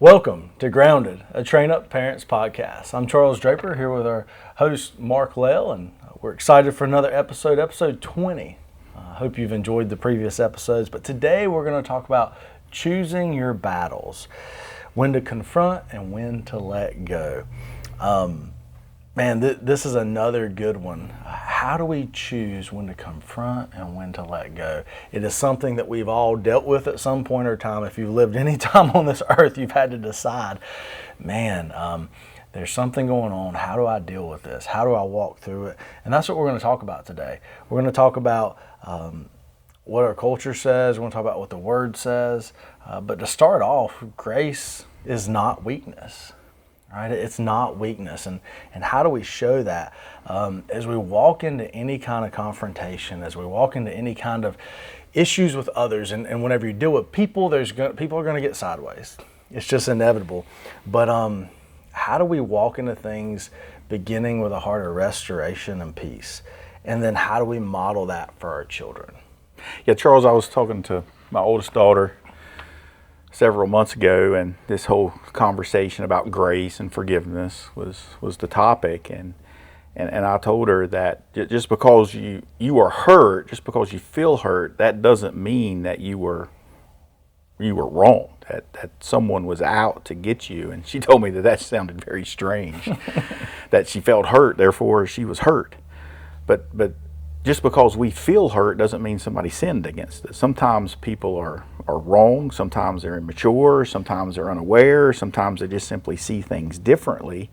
Welcome to Grounded, a Train Up Parents podcast. I'm Charles Draper here with our host Mark Lell, and we're excited for another episode, episode 20. I hope you've enjoyed the previous episodes, but today we're going to talk about choosing your battles, when to confront and when to let go. This is another good one. How do we choose when to confront and when to let go? It is something that we've all dealt with at some point or time. If you've lived any time on this earth, you've had to decide, there's something going on. How do I deal with this? How do I walk through it? And that's what we're going to talk about today. We're going to talk about what our culture says. We're going to talk about what the Word says. But to start off, grace is not weakness. Right? It's not weakness. And how do we show that? As we walk into any kind of confrontation, as we walk into any kind of issues with others, and whenever you deal with people, people are going to get sideways. It's just inevitable. But how do we walk into things beginning with a heart of restoration and peace? And then how do we model that for our children? Yeah, Charles, I was talking to my oldest daughter several months ago, and this whole conversation about grace and forgiveness was the topic, and I told her that just because you are hurt, just because you feel hurt, that doesn't mean that you were wrong, that someone was out to get you. And she told me that sounded very strange, that she felt hurt, therefore she was hurt. But just because we feel hurt doesn't mean somebody sinned against us. Sometimes people are wrong, sometimes they're immature, sometimes they're unaware, sometimes they just simply see things differently.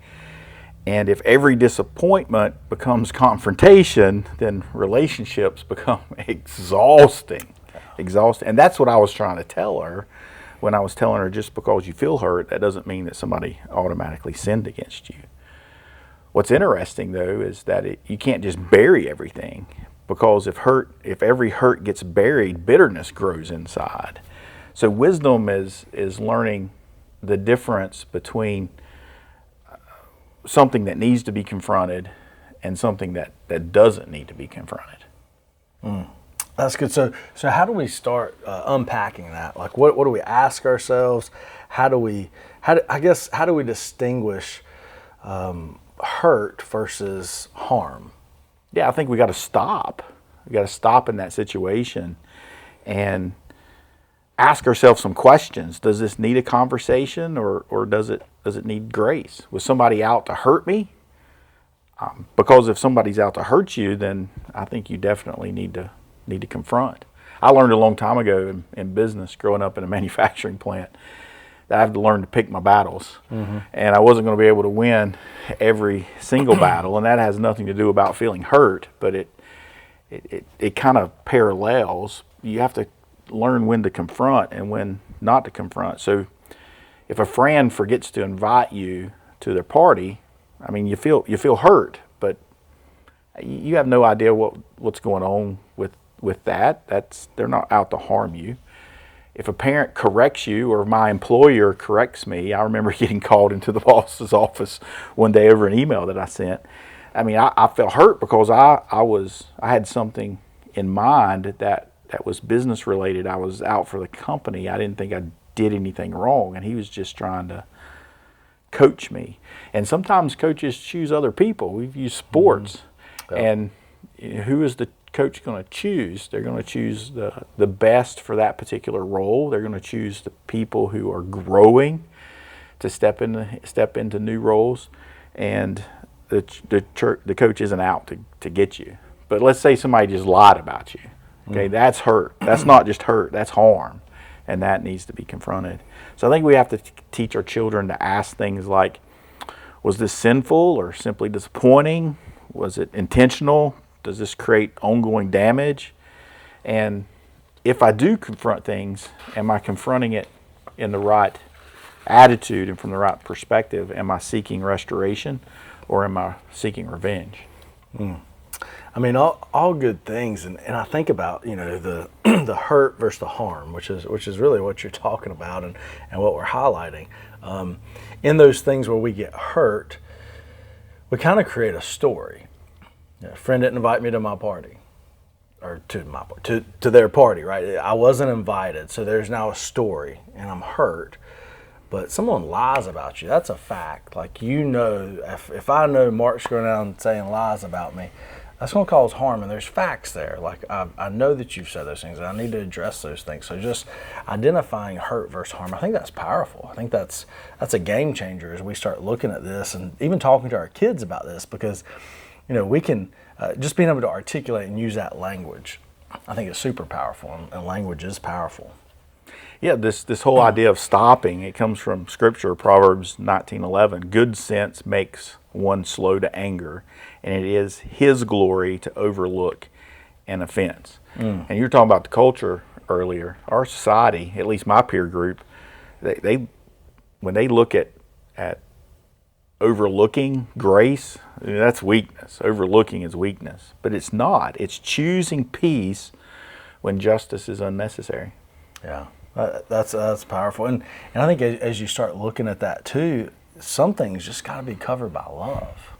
And if every disappointment becomes confrontation, then relationships become exhausting. And that's what I was trying to tell her when I was telling her, just because you feel hurt, that doesn't mean that somebody automatically sinned against you. What's interesting, though, is that you can't just bury everything, because if every hurt gets buried, bitterness grows inside. So wisdom is learning the difference between something that needs to be confronted and something that doesn't need to be confronted. That's good. So how do we start unpacking that? Like, what do we ask ourselves? How do we distinguish hurt versus harm? Yeah, I think we got to stop. We got to stop in that situation and ask ourselves some questions. Does this need a conversation, or does it need grace? Was somebody out to hurt me? Because if somebody's out to hurt you, then I think you definitely need to confront. I learned a long time ago in business, growing up in a manufacturing plant, that I have to learn to pick my battles. Mm-hmm. And I wasn't going to be able to win every single battle, and that has nothing to do about feeling hurt, but it kind of parallels. You have to learn when to confront and when not to confront. So if a friend forgets to invite you to their party, I mean, you feel hurt, but you have no idea what's going on with that. They're not out to harm you. If a parent corrects you, or my employer corrects me, I remember getting called into the boss's office one day over an email that I sent. I mean, I felt hurt because I had something in mind that was business related. I was out for the company. I didn't think I did anything wrong, and he was just trying to coach me. And sometimes coaches choose other people. We've used sports, and who is the coach going to choose? They're going to choose the best for that particular role. They're going to choose the people who are growing to step into new roles, and the coach isn't out to get you. But let's say somebody just lied about you. Okay, that's hurt. That's not just hurt. That's harm, and that needs to be confronted. So I think we have to teach our children to ask things like, was this sinful or simply disappointing? Was it intentional? Does this create ongoing damage? And if I do confront things, am I confronting it in the right attitude and from the right perspective? Am I seeking restoration, or am I seeking revenge? I mean, all good things, and I think about the the hurt versus the harm, which is really what you're talking about and what we're highlighting. In those things where we get hurt, we kind of create a story. A friend didn't invite me to my party, or to their party, right? I wasn't invited, so there's now a story, and I'm hurt. But someone lies about you, that's a fact. Like, if I know Mark's going around saying lies about me, that's going to cause harm, and there's facts there. Like, I know that you've said those things, and I need to address those things. So just identifying hurt versus harm, I think that's powerful. I think that's a game changer as we start looking at this and even talking to our kids about this, because, we can, just being able to articulate and use that language, I think it's super powerful, and language is powerful. Yeah, this whole idea of stopping, it comes from Scripture, Proverbs 19:11. Good sense makes one slow to anger, and it is His glory to overlook an offense. And you're talking about the culture earlier. Our society, at least my peer group, they when they look at overlooking grace, that's weakness. Overlooking is weakness, but it's not. It's choosing peace when justice is unnecessary. Yeah. That's powerful, and I think as you start looking at that too, some things just got to be covered by love.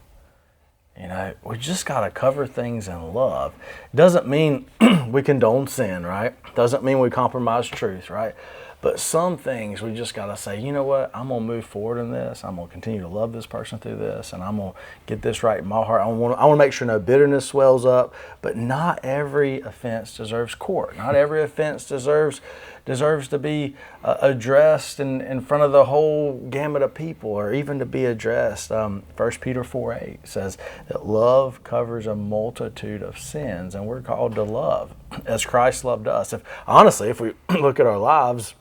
We just got to cover things in love. Doesn't mean we condone sin, right? Doesn't mean we compromise truth, right? But some things we just got to say, you know what? I'm gonna move forward in this. I'm gonna continue to love this person through this, and I'm gonna get this right in my heart. I want to make sure no bitterness swells up. But not every offense deserves court. Not every offense deserves to be addressed in front of the whole gamut of people, or even to be addressed. 1 Peter 4:8 says that love covers a multitude of sins, and we're called to love as Christ loved us. If we look at our lives,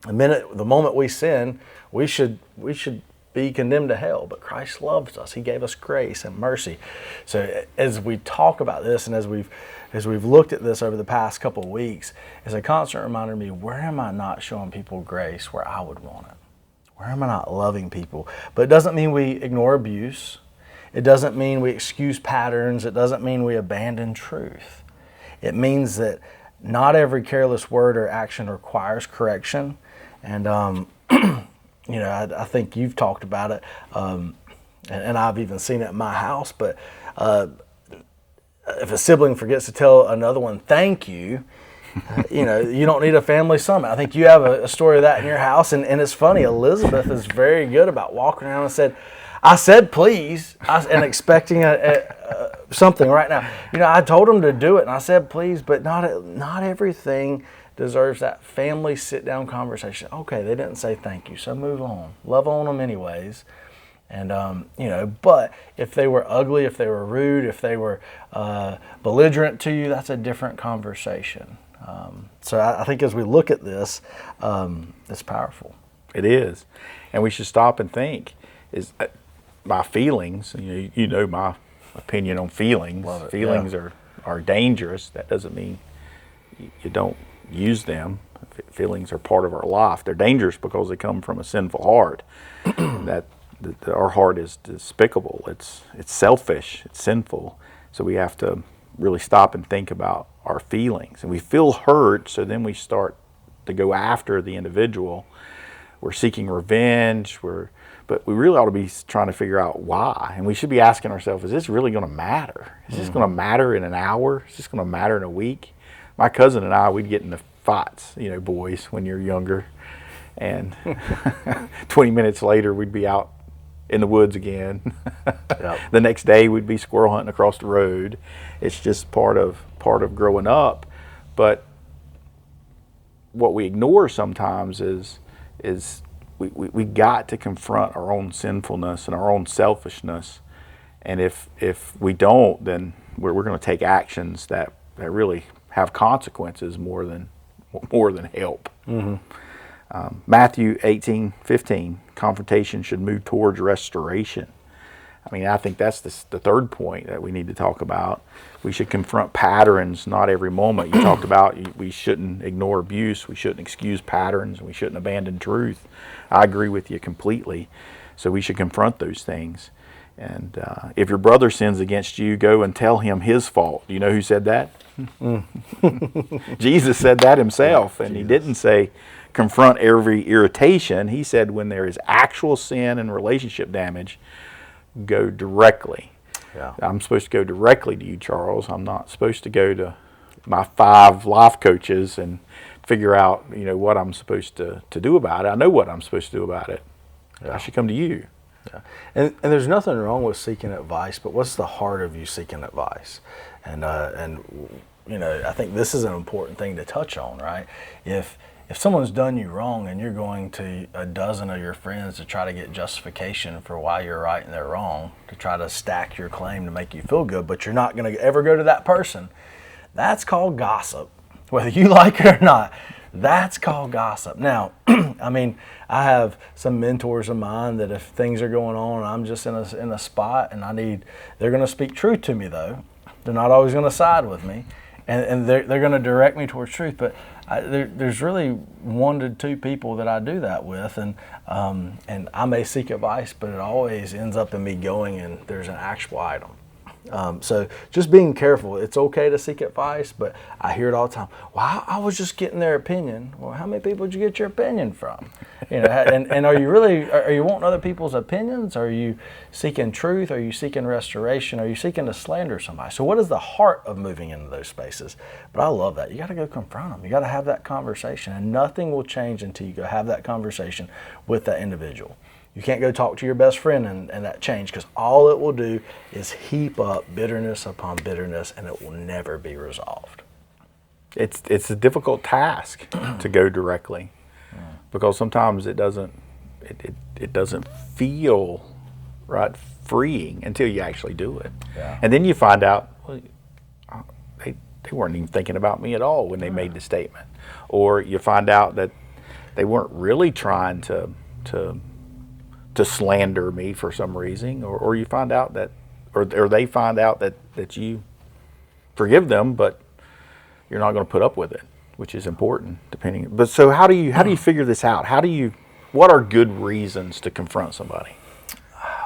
the moment we sin, we should be condemned to hell. But Christ loves us. He gave us grace and mercy. So as we talk about this, and as we've looked at this over the past couple of weeks, it's a constant reminder to me, where am I not showing people grace where I would want it? Where am I not loving people? But it doesn't mean we ignore abuse. It doesn't mean we excuse patterns. It doesn't mean we abandon truth. It means that not every careless word or action requires correction. And, I think you've talked about it, and I've even seen it in my house, but if a sibling forgets to tell another one thank you, you don't need a family summit. I think you have a story of that in your house, and it's funny, Elizabeth is very good about walking around and said, I said please, and expecting something right now. I told him to do it, and I said please, but not everything deserves that family sit-down conversation. Okay, they didn't say thank you, so move on. Love on them anyways. And, but if they were ugly, if they were rude, if they were belligerent to you, that's a different conversation. So I think as we look at this, it's powerful. It is. And we should stop and think, my feelings, my opinion on feelings. Love it, feelings yeah. are dangerous. That doesn't mean you don't use them. Feelings are part of our life. They're dangerous because they come from a sinful heart. that our heart is despicable. It's selfish. It's sinful. So we have to really stop and think about our feelings. And we feel hurt, so then we start to go after the individual. We're seeking revenge. But we really ought to be trying to figure out why. And we should be asking ourselves, is this really going to matter? Is this going to matter in an hour? Is this going to matter in a week? My cousin and I, we'd get into fights, boys, when you're younger. And 20 minutes later, we'd be out in the woods again. Yep. The next day, we'd be squirrel hunting across the road. It's just part of growing up. But what we ignore sometimes is we got to confront our own sinfulness and our own selfishness. And if we don't, then we're going to take actions that really have consequences more than help. Mm-hmm. Matthew 18:15, confrontation should move towards restoration. I think that's the third point that we need to talk about. We should confront patterns, not every moment. You talked about we shouldn't ignore abuse, we shouldn't excuse patterns, we shouldn't abandon truth. I agree with you completely. So we should confront those things. And if your brother sins against you, go and tell him his fault. Do you know who said that? Jesus said that himself, and he didn't say confront every irritation. He said when there is actual sin and relationship damage, go directly. Yeah. I'm supposed to go directly to you, Charles. I'm not supposed to go to my 5 life coaches and figure out, what I'm supposed to do about it. I know what I'm supposed to do about it. I should come to you. Yeah. And there's nothing wrong with seeking advice, but what's the heart of you seeking advice? And I think this is an important thing to touch on, right? If someone's done you wrong and you're going to a dozen of your friends to try to get justification for why you're right and they're wrong, to try to stack your claim to make you feel good, but you're not going to ever go to that person, that's called gossip. Whether you like it or not, that's called gossip. Now, I have some mentors of mine that if things are going on and I'm just in a spot and they're going to speak truth to me though. They're not always going to side with me, and they're going to direct me towards truth. But there's really 1 to 2 people that I do that with, and I may seek advice, but it always ends up in me going and there's an actual item. So just being careful. It's okay to seek advice, but I hear it all the time. Well, I was just getting their opinion. Well, how many people did you get your opinion from? And are you wanting other people's opinions? Are you seeking truth? Are you seeking restoration? Are you seeking to slander somebody? So what is the heart of moving into those spaces? But I love that. You got to go confront them. You got to have that conversation, and nothing will change until you go have that conversation with that individual. You can't go talk to your best friend and that change, because all it will do is heap up bitterness upon bitterness, and it will never be resolved. It's a difficult task to go directly, because sometimes it doesn't feel right freeing until you actually do it. Yeah. And then you find out, well, they weren't even thinking about me at all when they made the statement. Or you find out that they weren't really trying to slander me for some reason, or you find out that, or they find out that you forgive them, but you're not going to put up with it, which is important, depending. But so how do you figure this out? What are good reasons to confront somebody?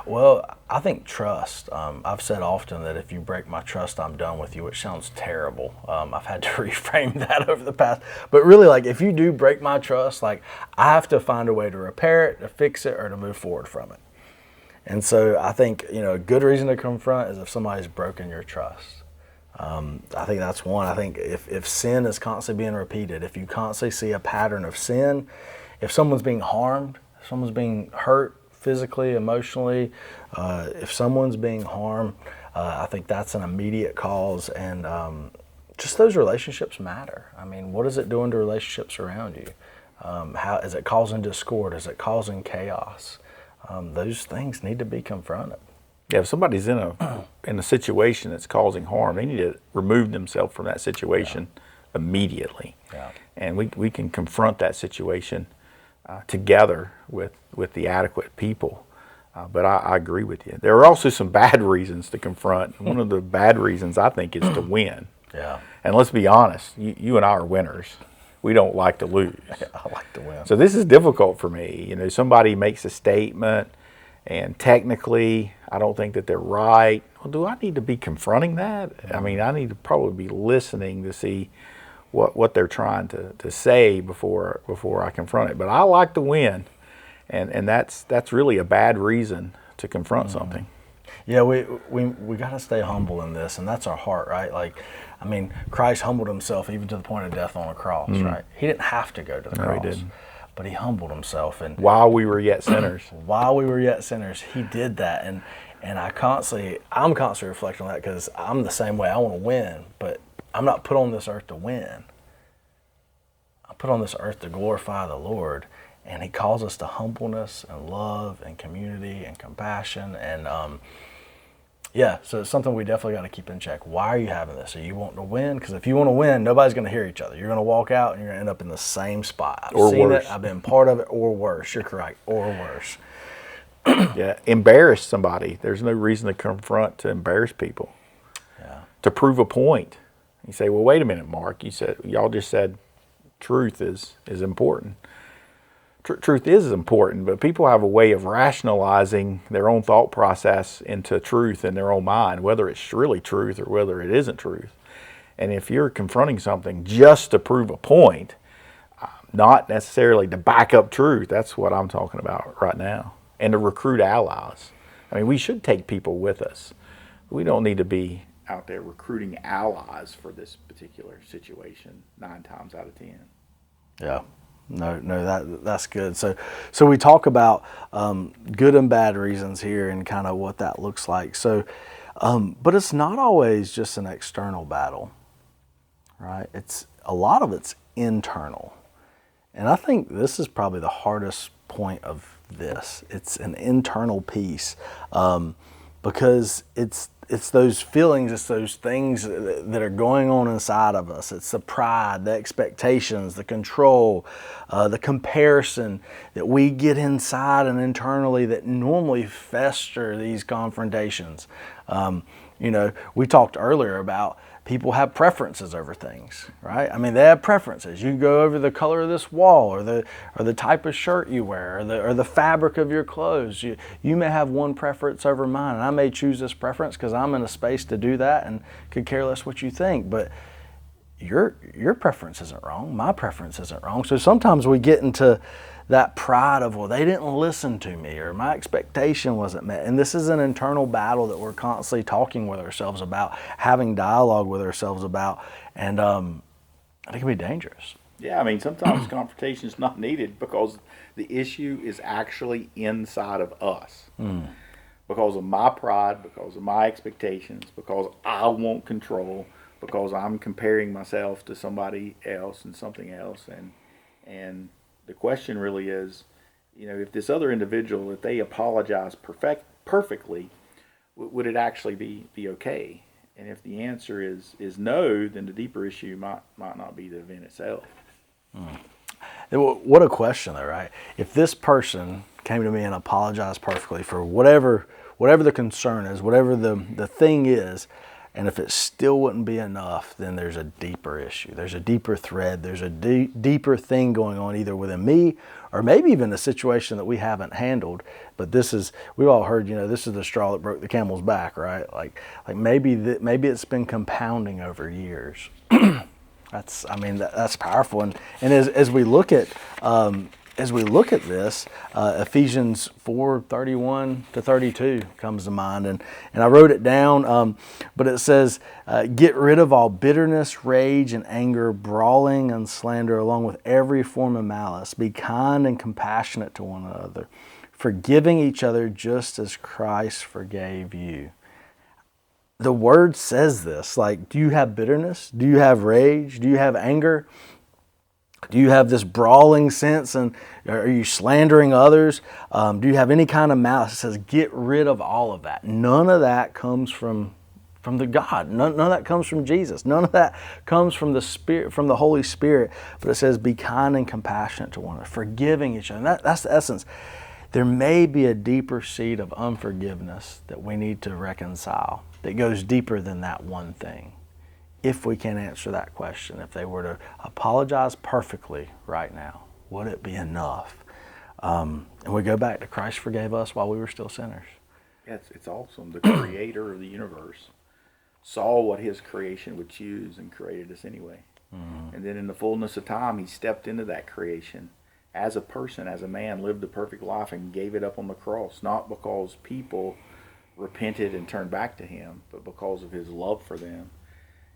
Well, I think trust. I've said often that if you break my trust, I'm done with you, which sounds terrible. I've had to reframe that over the past. But really, if you do break my trust, I have to find a way to repair it, to fix it, or to move forward from it. And so I think, a good reason to confront is if somebody's broken your trust. I think that's one. I think if sin is constantly being repeated, if you constantly see a pattern of sin, if someone's being harmed, if someone's being hurt, physically, emotionally, if someone's being harmed, I think that's an immediate cause, and just those relationships matter. What is it doing to relationships around you? How is it causing discord? Is it causing chaos? Those things need to be confronted. Yeah, if somebody's in a situation that's causing harm, they need to remove themselves from that situation immediately. Yeah. And we can confront that situation together with the adequate people. But I agree with you. There are also some bad reasons to confront. One of the bad reasons, I think, is to win. Yeah. And let's be honest, you and I are winners. We don't like to lose. I like to win. So this is difficult for me. Somebody makes a statement, and technically, I don't think that they're right. Well, do I need to be confronting that? I need to probably be listening to see what they're trying to say before I confront it. But I like to win, and that's really a bad reason to confront something. Yeah, we got to stay humble in this, and that's our heart, right? Christ humbled himself even to the point of death on a cross, right? He didn't have to go to the cross. He didn't. But he humbled himself, and while we were yet sinners. While we were yet sinners, he did that, and I'm constantly reflecting on that, because I'm the same way. I want to win, but I'm not put on this earth to win. I'm put on this earth to glorify the Lord, and he calls us to humbleness and love and community and compassion, and so it's something we definitely got to keep in check. Why are you having this? Are you wanting to win? Because if you want to win, nobody's going to hear each other. You're going to walk out and you're going to end up in the same spot. I've seen it. I've been part of it, or worse. You're correct, or worse. Yeah, embarrass somebody. There's no reason to confront to embarrass people. Yeah. To prove a point. You say, well, wait a minute, Mark. Y'all just said truth is important. Truth is important, but people have a way of rationalizing their own thought process into truth in their own mind, whether it's really truth or whether it isn't truth. And if you're confronting something just to prove a point, not necessarily to back up truth, that's what I'm talking about right now. And to recruit allies. We should take people with us. We don't need to be out there recruiting allies for this particular situation 9 times out of 10. Yeah. No, that's good. So we talk about good and bad reasons here and kind of what that looks like. So, but it's not always just an external battle, right? It's a lot of it's internal, and I think this is probably the hardest point of this. It's an internal piece because it's those feelings, it's those things that are going on inside of us. It's the pride, the expectations, the control, the comparison that we get inside and internally that normally fester these confrontations. We talked earlier about people have preferences over things, right? I mean, they have preferences. You go over the color of this wall, or the type of shirt you wear, or the fabric of your clothes. You may have one preference over mine, and I may choose this preference because I'm in a space to do that and could care less what you think. But your preference isn't wrong. My preference isn't wrong. So sometimes we get into that pride of, well, they didn't listen to me, or my expectation wasn't met. And this is an internal battle that we're constantly talking with ourselves about, having dialogue with ourselves about, and it can be dangerous. Yeah, I mean, sometimes confrontation is not needed because the issue is actually inside of us. Because of my pride, because of my expectations, because I want control, because I'm comparing myself to somebody else and something else. And the question really is, if this other individual, if they apologize perfectly, would it actually be okay? And if the answer is no, then the deeper issue might not be the event itself. What a question, though, right? If this person came to me and apologized perfectly for whatever the concern is, whatever the thing is, and if it still wouldn't be enough, then there's a deeper issue. There's a deeper thread. There's a deeper thing going on either within me or maybe even a situation that we haven't handled. But we've all heard, this is the straw that broke the camel's back, right? Like maybe it's been compounding over years. That's powerful. And as we look at this, Ephesians 4:31-32 comes to mind, and I wrote it down. But it says, "Get rid of all bitterness, rage, and anger, brawling, and slander, along with every form of malice. Be kind and compassionate to one another, forgiving each other, just as Christ forgave you." The Word says this. Like, do you have bitterness? Do you have rage? Do you have anger? Do you have this brawling sense, and are you slandering others? Do you have any kind of malice? It says, get rid of all of that. None of that comes from the God. None of that comes from Jesus. None of that comes from the Spirit, from the Holy Spirit. But it says, be kind and compassionate to one another, forgiving each other. And that's the essence. There may be a deeper seed of unforgiveness that we need to reconcile that goes deeper than that one thing. If we can answer that question, if they were to apologize perfectly right now, would it be enough? And we go back to Christ forgave us while we were still sinners. Yeah, it's awesome. The creator of the universe saw what his creation would choose and created us anyway. Mm-hmm. And then in the fullness of time, he stepped into that creation as a person, as a man, lived a perfect life and gave it up on the cross, not because people repented and turned back to him, but because of his love for them.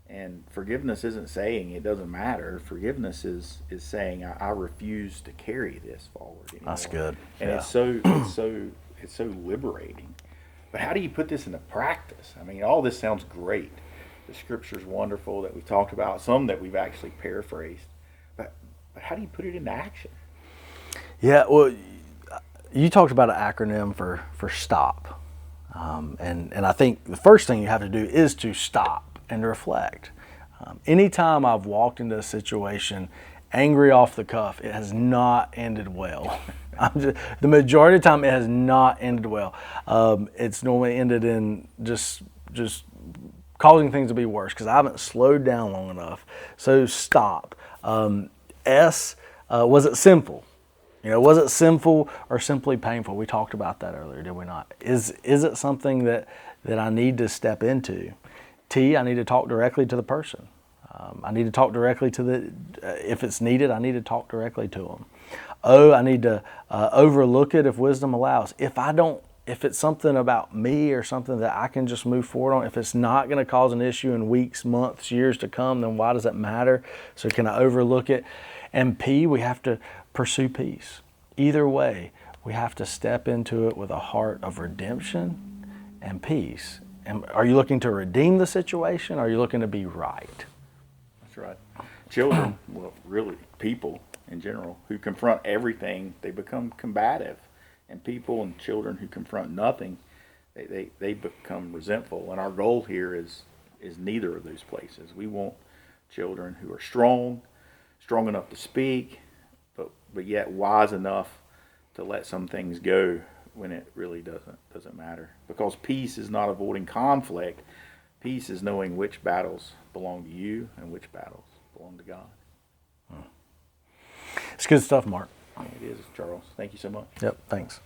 And forgiveness isn't saying it doesn't matter. Forgiveness is saying I refuse to carry this forward anymore. That's good. And yeah. it's so liberating. But how do you put this into practice? I mean, all this sounds great. The scripture's wonderful that we talked about, some that we've actually paraphrased. But how do you put it into action? Yeah, well, you talked about an acronym for STOP. And I think the first thing you have to do is to stop and reflect. Anytime I've walked into a situation angry off the cuff, it has not ended well. The majority of the time, it has not ended well. It's normally ended in just causing things to be worse because I haven't slowed down long enough. So stop. S, was it simple? Was it simple or simply painful? We talked about that earlier, did we not? Is it something that I need to step into? T, I need to talk directly to the person. I need to talk directly to if it's needed, I need to talk directly to them. O, I need to overlook it if wisdom allows. If I don't if it's something about me or something that I can just move forward on, if it's not going to cause an issue in weeks, months, years to come, then why does it matter? So can I overlook it? And P, we have to pursue peace. Either way, we have to step into it with a heart of redemption and peace. And are you looking to redeem the situation? Or are you looking to be right? That's right. Children, well, really, people in general, who confront everything, they become combative. And people and children who confront nothing, they become resentful. And our goal here is neither of those places. We want children who are strong enough to speak, but yet wise enough to let some things go when it really doesn't matter. Because peace is not avoiding conflict. Peace is knowing which battles belong to you and which battles belong to God. It's good stuff, Mark. It is, Charles. Thank you so much. Yep, thanks.